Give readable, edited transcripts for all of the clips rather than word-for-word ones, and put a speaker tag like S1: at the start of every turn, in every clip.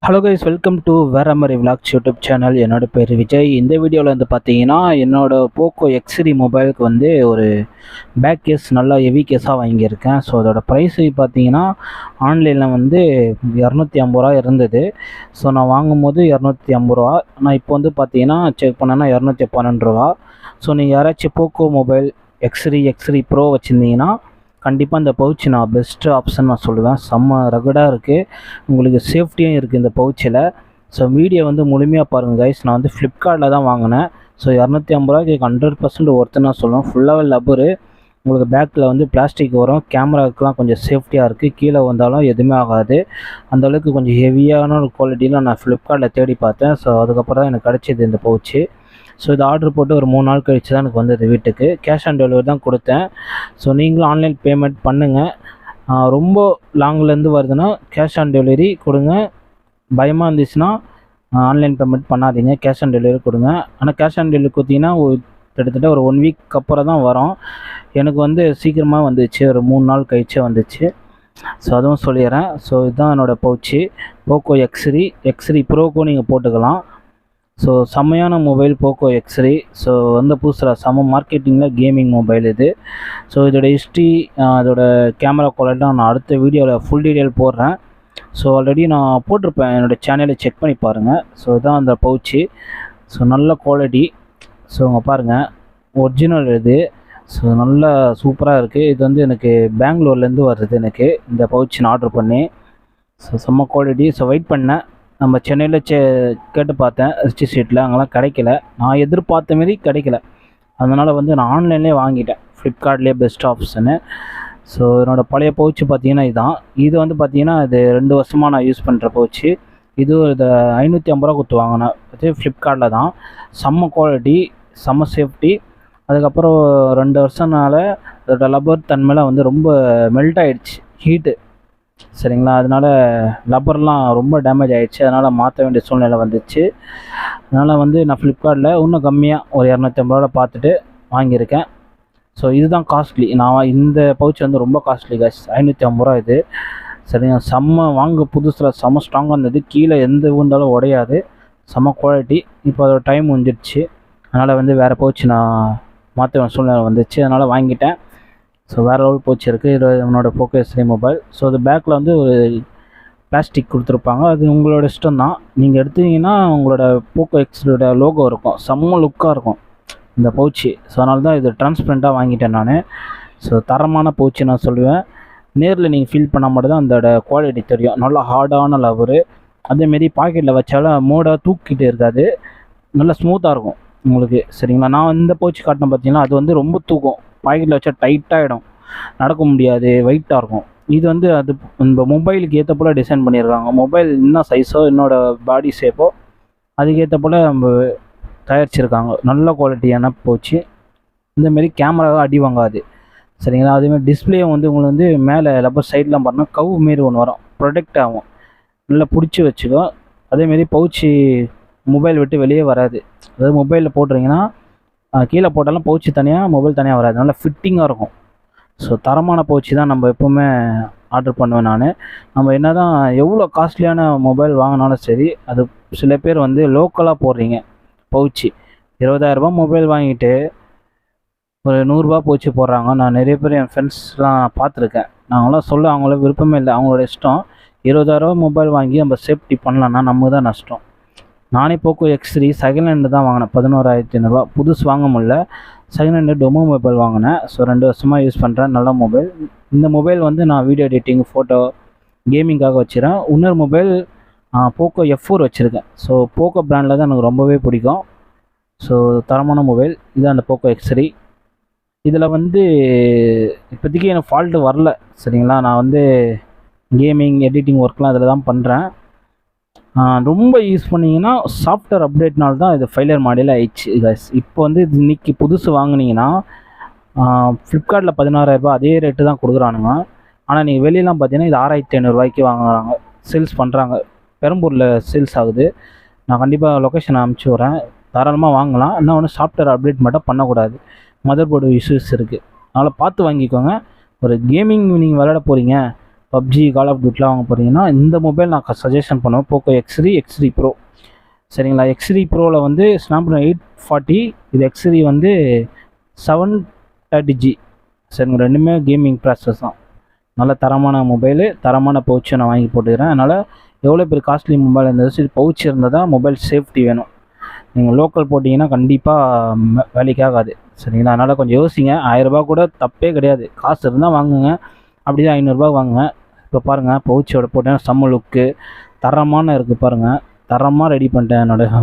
S1: Hello guys, welcome to Veramaari vlogs YouTube channel. என்னோட பேர் விஜய். இந்த வீடியோவில் வந்து பார்த்தீங்கன்னா என்னோடய போக்கோ எக்ஸ்3 மொபைலுக்கு வந்து ஒரு பேக் கேஸ் நல்லா ஹெவி கேஸாக வாங்கியிருக்கேன். ஸோ அதோட ப்ரைஸு பார்த்தீங்கன்னா ஆன்லைனில் வந்து 250 இருந்தது. ஸோ நான் வாங்கும்போது 250. நான் இப்போ வந்து பார்த்தீங்கன்னா செக் பண்ணேன்னா 212. ஸோ நீங்கள் யாராச்சும் போக்கோ மொபைல் எக்ஸ்3 ப்ரோ வச்சுருந்தீங்கன்னா கண்டிப்பாக இந்த பவுச் நான் பெஸ்ட்டு ஆப்ஷன் நான் சொல்லுவேன். செம்ம ரகடாக இருக்குது, உங்களுக்கு சேஃப்டியும் இருக்குது இந்த பவுச்சில். ஸோ வீடியோ வந்து முழுமையாக பாருங்கள் கைஸ். நான் வந்து ஃப்ளிப்கார்ட்டில் தான் வாங்கினேன். ஸோ 250 100% ஒர்த்து நான் சொல்லுவேன். ஃபுல்லாகவே லப்பரு, உங்களுக்கு பேக்கில் வந்து பிளாஸ்டிக் வரும். கேமராவுக்குலாம் கொஞ்சம் சேஃப்டியாக இருக்குது, கீழே வந்தாலும் எதுவுமே ஆகாது. அந்தளவுக்கு கொஞ்சம் ஹெவியான ஒரு குவாலிட்டியில் நான் ஃப்ளிப்கார்ட்டில் தேடி பார்த்தேன். ஸோ அதுக்கப்புறம் தான் எனக்கு கிடச்சிது இந்த பவுச்சு. ஸோ இது ஆர்டர் போட்டு ஒரு 3 நாள் கழித்து தான் எனக்கு வந்தது வீட்டுக்கு. கேஷ் ஆன் டெலிவரி தான் கொடுத்தேன். ஸோ நீங்களும் ஆன்லைன் பேமெண்ட் பண்ணுங்கள். ரொம்ப லாங்லேருந்து வருதுன்னா கேஷ் ஆன் டெலிவரி கொடுங்க. பயமாக இருந்துச்சுன்னா ஆன்லைன் பேமெண்ட் பண்ணாதீங்க, கேஷ் ஆன் டெலிவரி கொடுங்க. ஆனால் கேஷ் ஆன் டெலிவரி கொடுத்தீங்கன்னா கிட்டத்தட்ட ஒரு 1 வீக் அப்புறம் தான் வரும். எனக்கு வந்து சீக்கிரமாக வந்துச்சு, ஒரு 3 நாள் கழிச்சே வந்துச்சு. ஸோ அதுவும் சொல்லிடுறேன். ஸோ இதுதான் என்னோடய பவுச்சு போக்கோ எக்ஸ்3 ப்ரோக்கும் நீங்கள் போட்டுக்கலாம். ஸோ செம்மையான மொபைல் போக்கோ எக்ஸ்3. ஸோ வந்து புதுசில் செம்ம மார்க்கெட்டிங்கில் கேமிங் மொபைல் இது. ஸோ இதோட ஹிஸ்ட்ரி, அதோட கேமரா குவாலிட்டிலாம் நான் அடுத்த வீடியோவில் ஃபுல் டீட்டெயில் போடுறேன். ஸோ ஆல்ரெடி நான் போட்டிருப்பேன், என்னோடய சேனலில் செக் பண்ணி பாருங்கள். ஸோ இதுதான் அந்த பவுச்சு. ஸோ நல்ல குவாலிட்டி. ஸோ இங்கே பாருங்கள், ஒரிஜினல் இது. ஸோ நல்லா சூப்பராக இருக்குது. இது வந்து எனக்கு பெங்களூர்லேருந்து வருது எனக்கு இந்த பவுச் நான் ஆர்டர் பண்ணி. ஸோ செம்ம குவாலிட்டி. ஸோ வெயிட் பண்ணேன், நம்ம சென்னையில் கேட்டு பார்த்தேன் ரிச்சி ஸ்ட்ரீட்டில், அங்கெல்லாம் கிடைக்கல. நான் எதிர்பார்த்த மாரி கிடைக்கல. அதனால் வந்து நான் ஆன்லைன்லேயே வாங்கிட்டேன், ஃப்ளிப்கார்ட்லேயே பெஸ்ட் ஆப்ஷனு. ஸோ என்னோடய பழைய பவுச்சு பார்த்தீங்கன்னா இதுதான். இது வந்து பார்த்தீங்கன்னா இது 2 வருஷமாக நான் யூஸ் பண்ணுற பவுச்சு. இது இதை 550 கொடுத்து வாங்கினேன். அது ஃப்ளிப்கார்ட்டில் தான். செம்ம குவாலிட்டி, செம்ம சேஃப்டி. அதுக்கப்புறம் 2 வருஷம்னால அதோட லப்பர் தன்மையில் வந்து ரொம்ப மெல்ட் ஆகிடுச்சு, ஹீட்டு. சரிங்களா, அதனால் லப்பர்லாம் ரொம்ப டேமேஜ் ஆகிடுச்சு. அதனால் மாற்ற வேண்டிய சூழ்நிலை வந்துச்சு. அதனால் வந்து நான் ஃப்ளிப்கார்ட்டில் இன்னும் கம்மியாக ஒரு 250 பார்த்துட்டு வாங்கியிருக்கேன். ஸோ இதுதான் காஸ்ட்லி. நான் இந்த பவுச் வந்து ரொம்ப காஸ்ட்லி காசு, 550 இது. சரிங்க, செம்ம வாங்க புதுசில் செம்ம ஸ்ட்ராங்காக இருந்தது. கீழே எந்த விழுந்தாலும் உடையாது, செம்ம குவாலிட்டி. இப்போ அதோட டைம் வந்துடுச்சு, அதனால் வந்து வேறு பவுச் நான் மாற்ற சூழ்நிலை வந்துச்சு. அதனால் வாங்கிட்டேன். ஸோ வேறு லெவல் போச்சு இருக்குது இது என்னோடய போக்கோ எக்ஸ்3 மொபைல். ஸோ அது பேக்கில் வந்து ஒரு பிளாஸ்டிக் கொடுத்துருப்பாங்க, அது உங்களோட இஷ்டம் தான். நீங்கள் எடுத்தீங்கன்னா உங்களோட போக்கோ எக்ஸோட லோகோ இருக்கும், செம்ம லுக்காக இருக்கும் இந்த பவுச்சு. ஸோ அதனால தான் இது டிரான்ஸ்பரண்ட்டாக வாங்கிட்டேன் நான். ஸோ தரமான பவுச்சு நான் சொல்லுவேன். நேரில் நீங்கள் ஃபீல் பண்ணால் மட்டும் தான் அதோட குவாலிட்டி தெரியும். நல்லா ஹார்டான லவரு. அதேமாரி பாக்கெட்டில் வச்சாலும் மோடாக தூக்கிட்டு இருக்காது, நல்லா ஸ்மூத்தாக இருக்கும் உங்களுக்கு. சரிங்களா, நான் இந்த பவுச்சு காட்டினேன் பார்த்தீங்கன்னா, அது வந்து ரொம்ப தூக்கும், பாக்கெட்டில் வச்சா டைட்டாகிடும், நடக்க முடியாது, வெயிட்டாக இருக்கும். இது வந்து அது இந்த மொபைலுக்கு ஏற்ற போல் டிசைன் பண்ணியிருக்காங்க. மொபைல் என்ன சைஸோ, என்னோடய பாடி ஷேப்போ அதுக்கேற்ற போல் நம்ம தயாரிச்சிருக்காங்க. நல்ல குவாலிட்டியான போச்சு. இந்தமாரி கேமராவை அடி வாங்காது. சரிங்களா, அதேமாதிரி டிஸ்பிளேயும் வந்து உங்களுக்கு வந்து மேலே லப்பர் சைட்லாம் பார்த்தோன்னா கவு மாரி ஒன்று வரும், ப்ரொடெக்ட் ஆகும், நல்லா பிடிச்சி வச்சுக்கோ. அதேமாரி பவுச்சு மொபைல் விட்டு வெளியே வராது. அதாவது மொபைலில் போட்டுறீங்கன்னா கீழே போட்டாலும் பவுச்சு தனியாக, மொபைல் தனியாக வராது, நல்லா ஃபிட்டிங்காக இருக்கும். ஸோ தரமான பவுச்சு தான் நம்ம எப்போவுமே ஆர்டர் பண்ணுவேன் நான். நம்ம என்ன தான் எவ்வளோ காஸ்ட்லியான மொபைல் வாங்கினாலும் சரி, அது சில பேர் வந்து லோக்கலாக போடுறீங்க பவுச்சு. 20,000 மொபைல் வாங்கிட்டு ஒரு 100 பவுச்சு போடுறாங்க. நான் நிறைய பேர் என் ஃப்ரெண்ட்ஸ்லாம் பார்த்துருக்கேன். நாங்களாம் சொல்ல அவங்கள விருப்பமே இல்லை, அவங்களோட இஷ்டம். 20,000 மொபைல் வாங்கி நம்ம சேஃப்டி பண்ணலன்னா நமக்கு தான் நஷ்டம். நானே போக்கோ எக்ஸ்3 செகண்ட் ஹேண்டு தான் வாங்கினேன், 11,500. புதுசு வாங்க முடியல, செகண்ட் ஹேண்டு டொமோ மொபைல் வாங்கினேன். ஸோ 2 வருஷமாக யூஸ் பண்ணுறேன், நல்ல மொபைல். இந்த மொபைல் வந்து நான் வீடியோ எடிட்டிங், ஃபோட்டோ, கேமிங்காக வச்சுருக்கேன். இன்னொரு மொபைல் போக்கோ F4 வச்சுருக்கேன். ஸோ போக்கோ பிராண்டில் தான் எனக்கு ரொம்பவே பிடிக்கும். ஸோ தரமான மொபைல் இது அந்த போக்கோ எக்ஸ்3. இதில் வந்து இப்போதைக்கு எனக்கு ஃபால்ட்டு வரல. சரிங்களா, நான் வந்து கேமிங், எடிட்டிங் ஒர்க்லாம் அதில் தான் பண்ணுறேன். ரொம்ப யூஸ் பண்ணிங்கன்னா சாஃப்ட்வேர் அப்டேட்னால தான் இது ஃபெயிலியர் மாடல் ஆயிடுச்சு கைஸ். இப்போ வந்து இது இன்றைக்கி புதுசு வாங்கினீங்கன்னா ஃப்ளிப்கார்ட்டில் 16,000 அதே ரேட்டு தான் கொடுக்குறானுங்க. ஆனால் நீங்கள் வெளியெலாம் பார்த்தீங்கன்னா இது 6,500 வாங்குறாங்க, சேல்ஸ் பண்ணுறாங்க. பெரம்பூரில் சேல்ஸ் ஆகுது. நான் கண்டிப்பாக லொக்கேஷன் அனுப்பிச்சி வரேன், தாராளமாக வாங்கலாம். இன்னும் ஒன்று சாஃப்ட்வேர் அப்டேட் மட்டும் பண்ணக்கூடாது, மதர் போர்டு இஷ்யூஸ் இருக்குது. அதனால் பார்த்து வாங்கிக்கோங்க. ஒரு கேமிங் நீங்கள் விளையாட போகிறீங்க, பப்ஜி கால் ஆஃப் டியூட்டிலாம் வாங்க போகிறீங்கன்னா இந்த மொபைல் நான் சஜஷன் பண்ணுவேன், போக்கோ எக்ஸ்3 ப்ரோ. சரிங்களா, எக்ஸ்3 ப்ரோவில் வந்து ஸ்னாப்ட்ராகன் 840, இது எக்ஸ்3 வந்து 730G. சரிங்க, ரெண்டுமே கேமிங் ப்ராசஸ் தான். நல்ல தரமான மொபைலு, தரமான பவுச்சு நான் வாங்கி போட்டுக்கிறேன். அதனால் எவ்வளோ பெரிய காஸ்ட்லி மொபைல் இருந்தாலும் சரி பவுச் இருந்தால் தான் மொபைல் சேஃப்டி வேணும். நீங்கள் லோக்கல் போட்டிங்கன்னா கண்டிப்பாக வேலைக்கு ஆகாது. சரிங்களா, அதனால் கொஞ்சம் யோசிங்க. 1000ரூபா கூட தப்பே கிடையாது, காசு இருந்தால் வாங்குங்க. அப்படி தான் 500ரூபா வாங்குங்க. இப்போ பாருங்கள், பவுச்சோட போட்டேன், செம்ம லுக்கு தரமான இருக்குது பாருங்கள். தரமாக ரெடி பண்ணிட்டேன் என்னோடய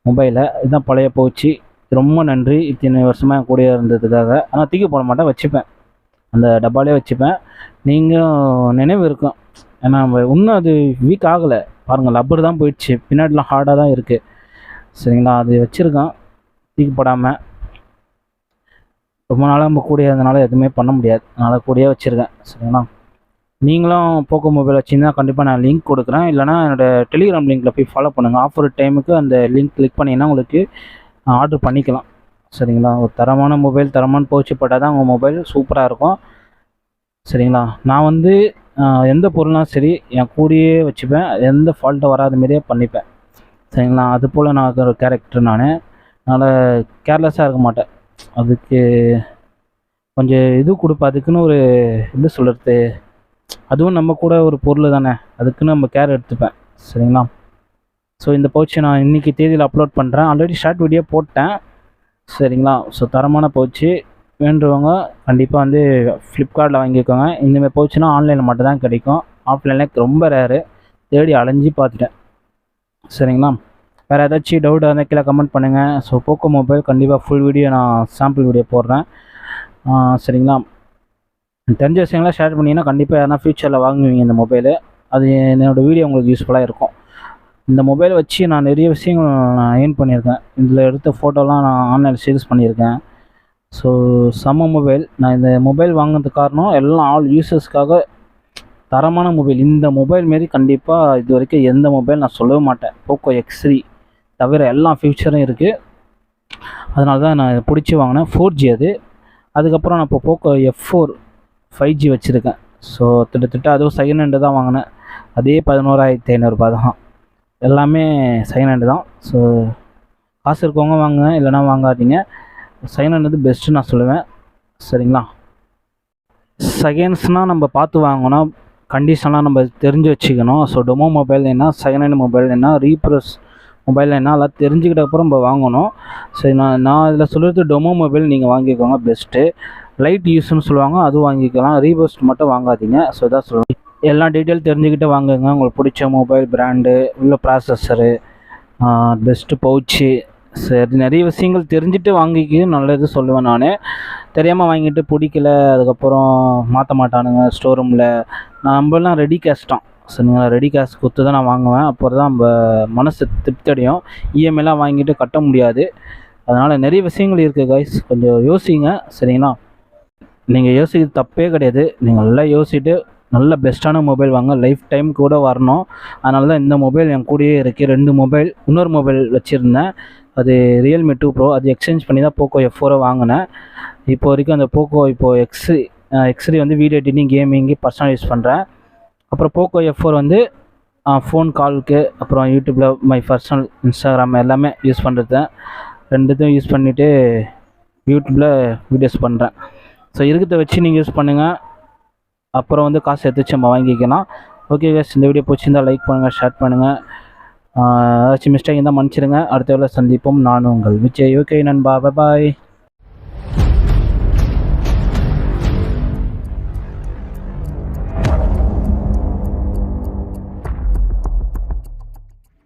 S1: மொபைலை. இதுதான் பழைய பவுச்சு. ரொம்ப நன்றி இத்தனை வருஷமாக என் கூடயே இருந்ததுக்காக. ஆனால் தூக்கி போட மாட்டேன், வச்சுப்பேன், அந்த டப்பாலே வச்சுப்பேன். நீங்கள் நினைவு இருக்கும், ஏன்னா இன்னும் அது வீக் ஆகலை பாருங்கள். லப்பர் தான் போயிடுச்சு, பின்னாடிலாம் ஹார்டாக தான் இருக்குது. சரிங்களா, அது வச்சுருக்கேன் தூக்கி போடாமல். ரொம்ப நாளாக நம்ம கூடயே இருந்தனால எதுவுமே பண்ண முடியாது, அதனால் கூடயே வச்சுருக்கேன். சரிங்களா, நீங்களும் போக்கோ மொபைல் வச்சிங்கன்னா கண்டிப்பாக நான் லிங்க் கொடுக்குறேன், இல்லைனா என்னோடய டெலிகிராம் லிங்க்கில் போய் ஃபாலோ பண்ணுங்கள். ஆஃபர் டைமுக்கு அந்த லிங்க் கிளிக் பண்ணிங்கன்னா உங்களுக்கு ஆர்டர் பண்ணிக்கலாம். சரிங்களா, ஒரு தரமான மொபைல், தரமான பவுச்சு போட்டால் தான் உங்கள் மொபைல் சூப்பராக இருக்கும். சரிங்களா, நான் வந்து எந்த பொருள்னாலும் சரி என் கூடயே வச்சுப்பேன், எந்த ஃபால்ட்டும் வராத மாரியே பண்ணிப்பேன். சரிங்களா, அது போல் நான் ஒரு கேரக்டர் நான். அதனால் கேர்லெஸ்ஸாக இருக்க மாட்டேன். அதுக்கு கொஞ்சம் இது கொடுப்பேன், அதுக்குன்னு ஒரு எப்படி சொல்கிறது, அதுவும் நம்ம கூட ஒரு பொருள் தானே, அதுக்குன்னு நம்ம கேர் எடுத்துப்பேன். சரிங்களா, ஸோ இந்த பவுச்சை நான் இன்றைக்கி தேதியில் அப்லோட் பண்ணுறேன். ஆல்ரெடி ஷார்ட் வீடியோ போட்டேன். சரிங்களா, ஸோ தரமான பவுச்சு வேண்டுறவங்க கண்டிப்பாக வந்து ஃப்ளிப்கார்ட்டில் வாங்கிக்கோங்க. இந்தமாதிரி பவுச்சுனா ஆன்லைனில் மட்டும் தான் கிடைக்கும், ஆஃப்லைனில் ரொம்ப ரேரு, தேடி அலைஞ்சி பார்த்துட்டேன். சரிங்களா, வேறு ஏதாச்சும் டவுட் இருந்தால் கீழே கமெண்ட் பண்ணுங்கள். ஸோ போக்கோ மொபைல் கண்டிப்பாக ஃபுல் வீடியோ நான் சாம்பிள் வீடியோ போடுறேன். சரிங்களா, தெரிஞ்ச விஷயங்களாம் ஷேர் பண்ணிங்கன்னா கண்டிப்பாக யாருன்னா ஃப்யூச்சரில் வாங்குவீங்க இந்த மொபைலு. அது என்னோடய வீடியோ உங்களுக்கு யூஸ்ஃபுல்லாக இருக்கும். இந்த மொபைலை வச்சு நான் நிறைய விஷயங்கள் நான் ஏர்ன் பண்ணியிருக்கேன். இதில் எடுத்த ஃபோட்டோலாம் நான் ஆன்லைனில் சேல்ஸ் பண்ணியிருக்கேன். ஸோ செம்ம மொபைல். நான் இந்த மொபைல் வாங்கினதுக்கு காரணம் எல்லாம் ஆல் யூசர்ஸ்க்காக தரமான மொபைல். இந்த மொபைல் மாரி கண்டிப்பாக இது வரைக்கும் எந்த மொபைல் நான் சொல்லவே மாட்டேன். போக்கோ எக்ஸ்3 தவிர எல்லா ஃபியூச்சரும் இருக்குது. அதனால தான் நான் பிடிச்சி வாங்கினேன். 4G அது. அதுக்கப்புறம் நான் இப்போ போக்கோ F4 5G வச்சுருக்கேன். ஸோ கிட்டத்தட்ட அதுவும் செகண்ட் ஹேண்டு தான் வாங்கினேன். அதே 11,500 தான். எல்லாமே செகண்ட் ஹேண்டு தான். ஸோ காசு இருக்கவங்க வாங்குங்க, இல்லைனா வாங்காதீங்க. செகண்ட் ஹேண்ட் வந்து பெஸ்ட்டு நான் சொல்லுவேன். சரிங்களா, செகண்ட்ஸ்னால் நம்ம பார்த்து வாங்கணும், கண்டிஷன்லாம் நம்ம தெரிஞ்சு வச்சுக்கணும். ஸோ டொமோ மொபைல் என்ன, செகண்ட் ஹேண்ட் மொபைல் என்ன, ரீப்ரஸ் மொபைல் என்ன, எல்லாம் தெரிஞ்சுக்கிட்ட அப்புறம் நம்ம வாங்கணும். சரி, நான் இதில் சொல்கிறது டொமோ மொபைல் நீங்கள் வாங்கிக்கோங்க பெஸ்ட்டு. லைட் யூஸ்ன்னு சொல்லுவாங்க, அதுவும் வாங்கிக்கலாம். ரீபஸ்ட் மட்டும் வாங்காதீங்க. ஸோ இதான் சொல்லுவேன். எல்லா டீட்டெயில் தெரிஞ்சுக்கிட்டு வாங்குங்க. உங்களுக்கு பிடிச்ச மொபைல் பிராண்டு, உள்ள ப்ராசஸரு, பெஸ்ட்டு பவுச்சு, சரி நிறைய விஷயங்கள் தெரிஞ்சுட்டு வாங்கிக்க நல்லது சொல்லுவேன் நான். தெரியாமல் வாங்கிட்டு பிடிக்கல அதுக்கப்புறம் மாற்ற மாட்டானுங்க ஸ்டோர் ரூமில். நம்மளாம் ரெடி கேஷ் தான். சரிங்களா, ரெடி கேஷ் கொடுத்து தான் நான் வாங்குவேன். அப்புறம் தான் நம்ம மனசு திருப்தி அடையும். இஎம்ஐலாம் வாங்கிட்டு கட்ட முடியாது. அதனால் நிறைய விஷயங்கள் இருக்குது கைஸ், கொஞ்சம் யோசிங்க. சரிங்களா, நீங்கள் யோசிக்கிறது தப்பே கிடையாது. நீங்கள் நல்லா யோசிச்சுட்டு நல்ல பெஸ்ட்டான மொபைல் வாங்க, லைஃப் டைம் கூட வரணும். அதனால தான் இந்த மொபைல் என் கூடயே இருக்குது. 2 மொபைல், இன்னொரு மொபைல் வச்சுருந்தேன், அது ரியல்மி 2 ப்ரோ. அது எக்ஸ்சேஞ்ச் பண்ணி தான் போக்கோ F4 வாங்கினேன். இப்போ வரைக்கும் அந்த போக்கோ இப்போது எக்ஸ்3 வந்து வீடியோ எடிட்டிங், கேமிங்கு, பர்சனல் யூஸ் பண்ணுறேன். அப்புறம் போக்கோ F4 வந்து ஃபோன் காலுக்கு, அப்புறம் யூடியூப்பில் மை பர்சனல், இன்ஸ்டாகிராம் எல்லாமே யூஸ் பண்ணுறது. 2த்தையும் யூஸ் பண்ணிவிட்டு யூடியூப்பில் வீடியோஸ் பண்ணுறேன். ஸோ இருக்கிறத வச்சு நீங்கள் யூஸ் பண்ணுங்கள். அப்புறம் வந்து காசு எடுத்து நம்ம வாங்கிக்கலாம். ஓகே கேஸ், இந்த வீடியோ பிடிச்சிருந்தால் லைக் பண்ணுங்கள், ஷேர் பண்ணுங்கள். ஏதாச்சும் மிஸ்டேக் இருந்தால் மன்னிச்சிடுங்க. அடுத்த வேலை சந்திப்போம். நான் உங்கள் விஜய். ஓகே நண்பா, பாய்.